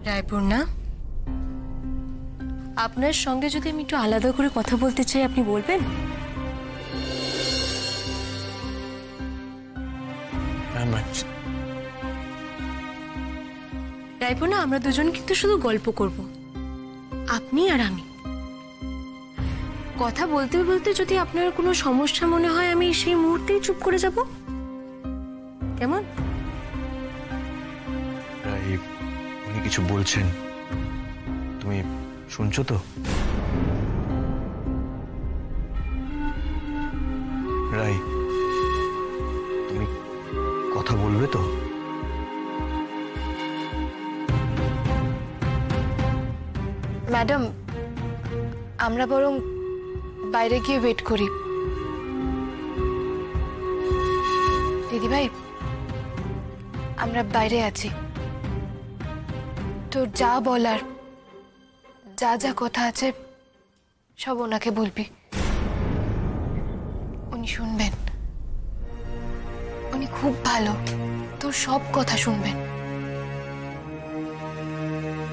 রায়পূর্ণা, আপনার সঙ্গে যদি আমি একটু আলাদা করে কথা বলতে চাই, আপনি বলবেন? রায়পূর্ণা, আমরা দুজন কিন্তু শুধু গল্প করব, আপনি আর আমি। কথা বলতে বলতে যদি আপনার কোনো সমস্যা মনে হয়, আমি সেই মুহূর্তেই চুপ করে যাব। কেমন? উনি কিছু বলছেন, তুমি শুনছো তো? রাই, তুমি কথা বলবে তো? ম্যাডাম, আমরা বরং বাইরে গিয়ে ওয়েট করি। দিদিভাই, আমরা বাইরে আছি। তোর যা বলার, যা যা কথা আছে সব ওনাকে বলবি, উনি শুনবেন। উনি খুব ভালো, তোর সব কথা শুনবেন।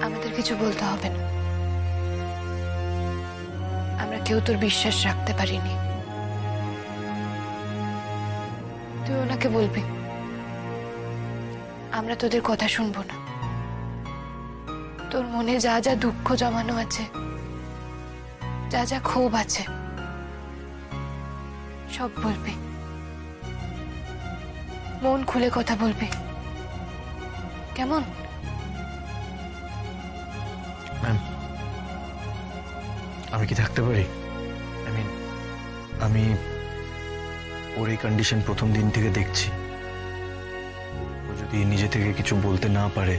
আমাদের কিছু বলতে হবে না। আমরা কেউ তোর বিশ্বাস রাখতে পারিনি। তুই ওনাকে বলবি আমরা তোদের কথা শুনবো না। তোর মনে যা যা দুঃখ জমানো আছে, যা যা ক্ষোভ আছে, সব বলবি। মন খুলে কথা বলবি, কেমন? ম্যাম, আমি কি থাকতে পারি? আমি ওর এই কন্ডিশন প্রথম দিন থেকে দেখছি। ও যদি নিজে থেকে কিছু বলতে না পারে,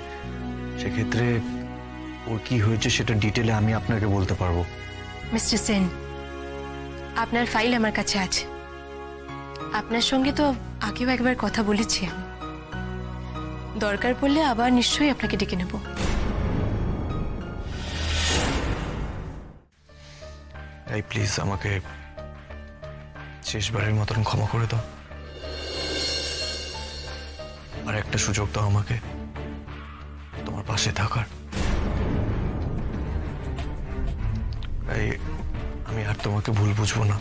সেক্ষেত্রে ওর কি হয়েছে সেটা ডিটেলে আমি আপনাকে বলতে পারবো। মিস্টার সেন, আপনার ফাইল আমার কাছে আছে। আপনার সঙ্গে তো আগেও একবার কথা বলেছি আমি। দরকার পড়লে আবার নিশ্চয়ই আপনাকে ডেকে নেব। তাই প্লিজ আমাকে শেষবারের মতন ক্ষমা করে দাও। আর একটা সুযোগ দাও আমাকে তোমার পাশে থাকার। তাই আমি আর তোমাকে ভুল বুঝবো না।